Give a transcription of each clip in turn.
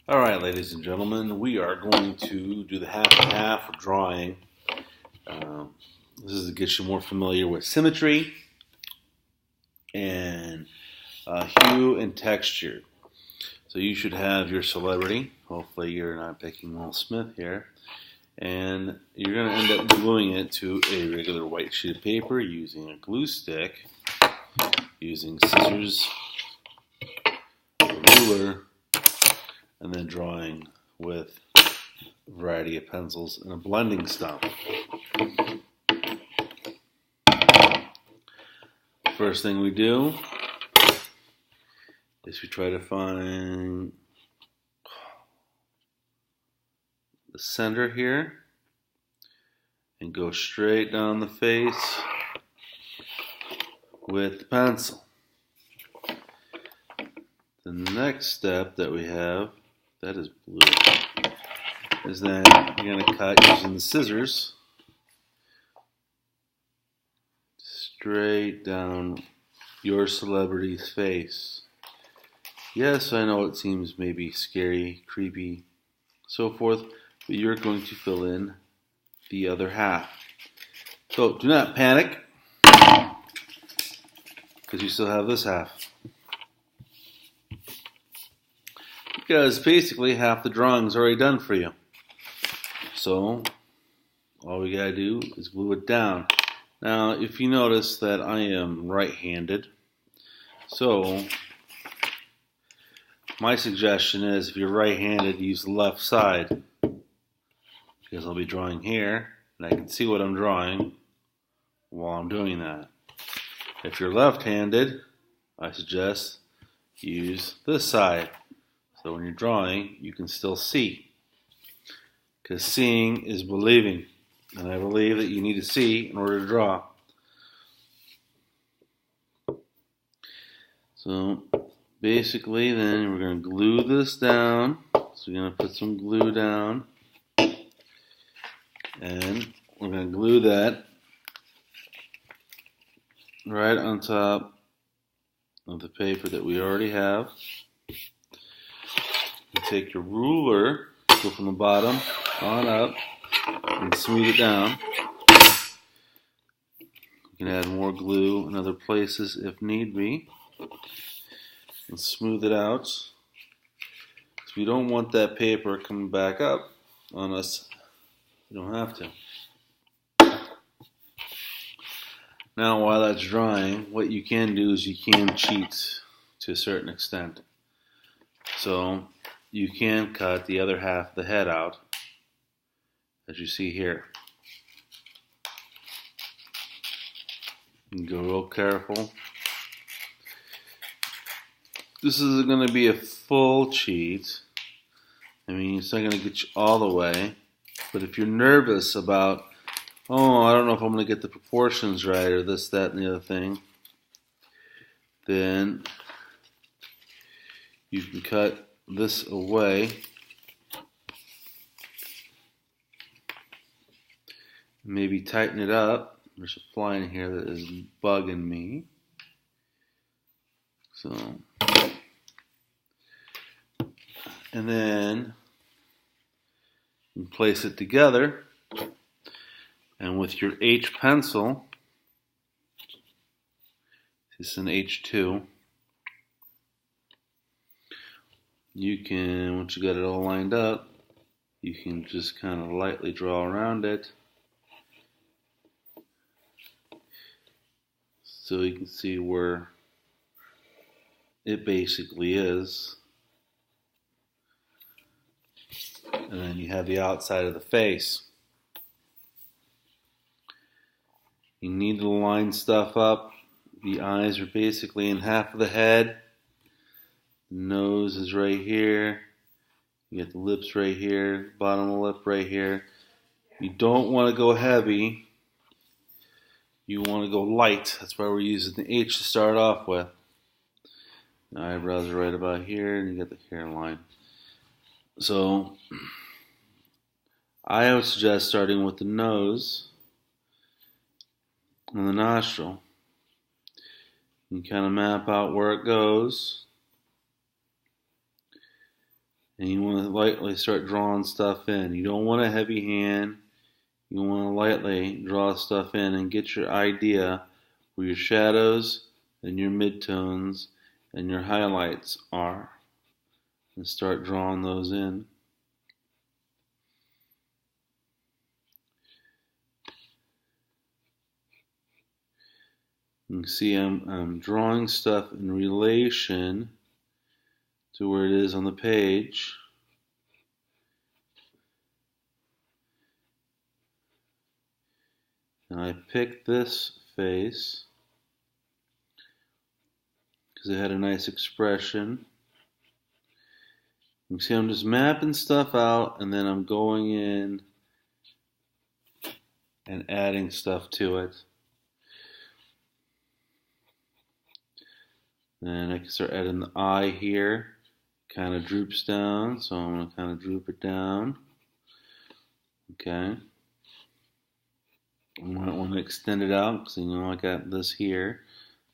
Alright, ladies and gentlemen, we are going to do the half and half drawing. This is to get you more familiar with symmetry and hue and texture. So you should have your celebrity. Hopefully you're not picking Will Smith here. And you're going to end up gluing it to a regular white sheet of paper using a glue stick, using scissors, a ruler, and then drawing with a variety of pencils and a blending stump. First thing we do is we try to find the center here and go straight down the face with the pencil. The next step that we have, that is blue, is then you're going to cut using the scissors straight down your celebrity's face. Yes, I know it seems maybe scary, creepy, so forth, but you're going to fill in the other half. So do not panic, because you still have this half. Because basically half the drawing is already done for you. So all we gotta do is glue it down. Now if you notice that I am right-handed, so my suggestion is if you're right-handed, use the left side, because I'll be drawing here and I can see what I'm drawing while I'm doing that. If you're left-handed, I suggest use this side. So when you're drawing, you can still see. Because seeing is believing. And I believe that you need to see in order to draw. So basically then we're going to glue this down. So we're going to put some glue down. And we're going to glue that right on top of the paper that we already have. You take your ruler, go from the bottom on up, and smooth it down. You can add more glue in other places if need be. And smooth it out. So we don't want that paper coming back up on us. You don't have to. Now while that's drying, what you can do is you can cheat to a certain extent. So you can cut the other half of the head out, as you see here. And go real careful. This is going to be a full cheat. I mean, it's not going to get you all the way. But if you're nervous about, oh, I don't know if I'm going to get the proportions right, or this, that, and the other thing, then you can cut this away. Maybe tighten it up. There's a fly in here that is bugging me. So, and then you place it together, and with your H pencil, this is an H2, you can, once you got it all lined up, you can just kind of lightly draw around it so you can see where it basically is. And then you have the outside of the face. You need to line stuff up. The eyes are basically in half of the head. The nose is right here. You get the lips right here, bottom of the lip right here. You don't want to go heavy. You want to go light. That's why we're using the H to start off with. The eyebrows are right about here, and you get the hairline. So I would suggest starting with the nose and the nostril. You can kind of map out where it goes. And you want to lightly start drawing stuff in. You don't want a heavy hand. You want to lightly draw stuff in and get your idea where your shadows and your midtones and your highlights are. And start drawing those in. You can see I'm drawing stuff in relation to where it is on the page. And I picked this face because it had a nice expression. You can see I'm just mapping stuff out, and then I'm going in and adding stuff to it. Then I can start adding the eye here. Kind of droops down, so I'm going to kind of droop it down. Okay. I might want to extend it out because I got this here.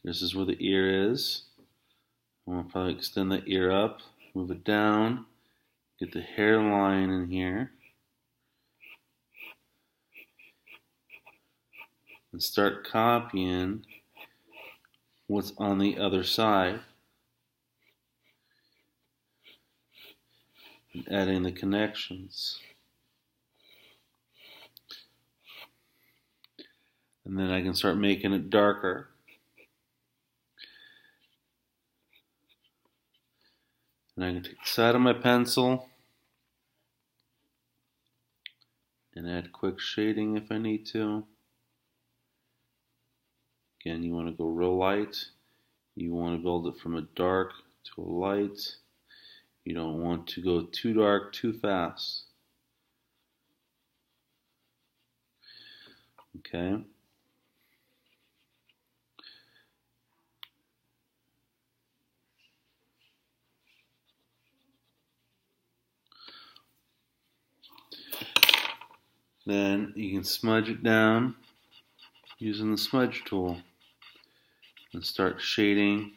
This is where the ear is. I want to probably extend the ear up, move it down, get the hairline in here, and start copying what's on the other side and adding the connections. And then I can start making it darker. And I can take the side of my pencil and add quick shading if I need to. Again, you want to go real light. You want to build it from a dark to a light. You don't want to go too dark too fast. Okay. Then you can smudge it down using the smudge tool and start shading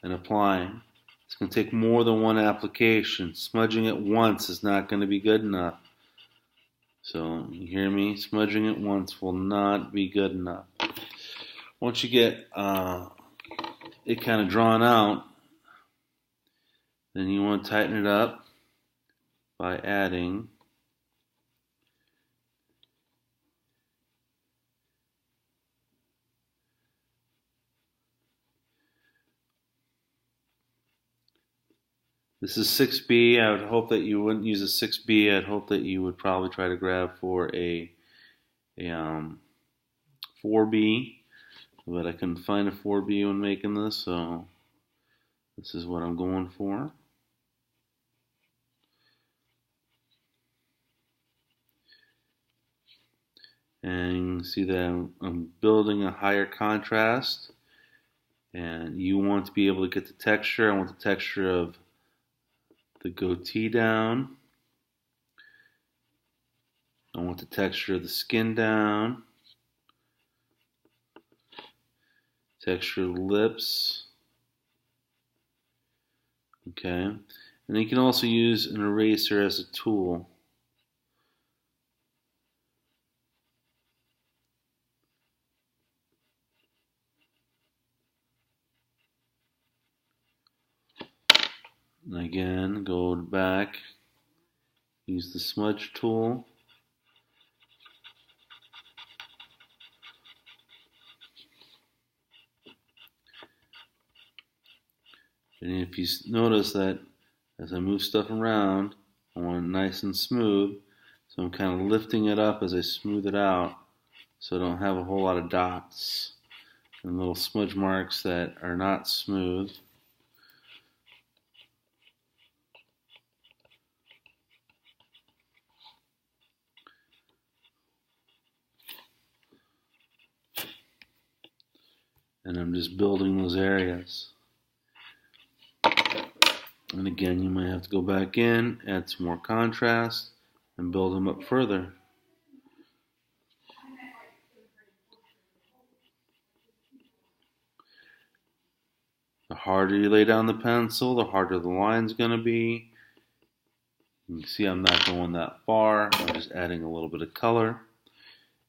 and applying. It's going to take more than one application. Smudging it once is not going to be good enough. So, you hear me? Smudging it once will not be good enough. Once you get it kind of drawn out, then you want to tighten it up by adding this is 6B. I would hope that you wouldn't use a 6B. I'd hope that you would probably try to grab for a 4B. But I couldn't find a 4B when making this, so this is what I'm going for. And you can see that I'm building a higher contrast. And you want to be able to get the texture. I want the texture of the goatee down. I want the texture of the skin down. Texture of the lips. Okay. And you can also use an eraser as a tool. And again, go back, use the smudge tool. And if you notice that as I move stuff around, I want it nice and smooth. So I'm kind of lifting it up as I smooth it out so I don't have a whole lot of dots and little smudge marks that are not smooth. And I'm just building those areas. And again, you might have to go back in, add some more contrast, and build them up further. The harder you lay down the pencil, the harder the line's going to be. You can see I'm not going that far. I'm just adding a little bit of color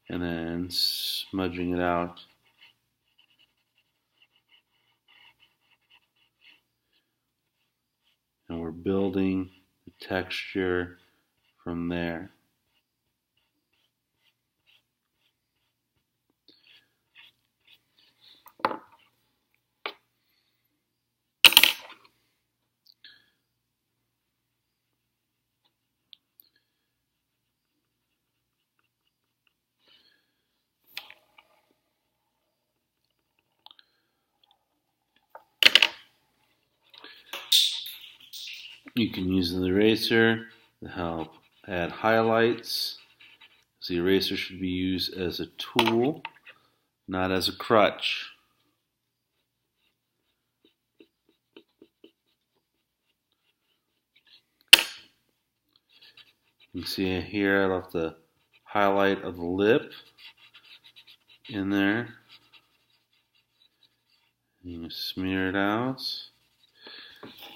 and then smudging it out. And we're building the texture from there. You can use the eraser to help add highlights. So the eraser should be used as a tool, not as a crutch. You can see here I left the highlight of the lip in there. You smear it out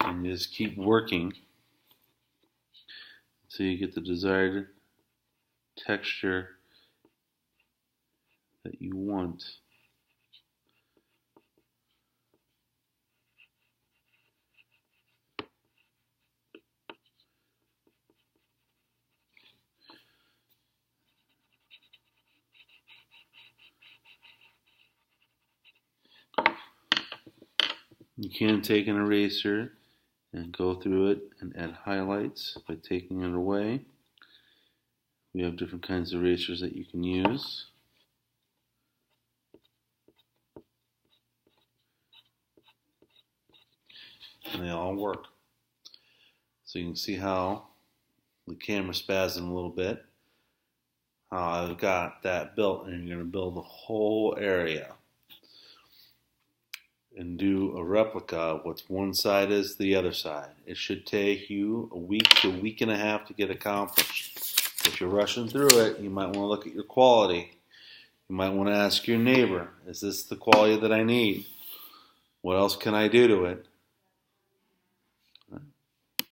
and just keep working so you get the desired texture that you want. You can take an eraser and go through it and add highlights by taking it away. We have different kinds of erasers that you can use. And they all work. So you can see how the camera spazzing a little bit. How I've got that built, and you're going to build the whole area and do a replica of what's one side is the other side. It should take you a week to a week and a half to get accomplished. If you're rushing through it, you might want to look at your quality. You might want to ask your neighbor, is this the quality that I need? What else can I do to it?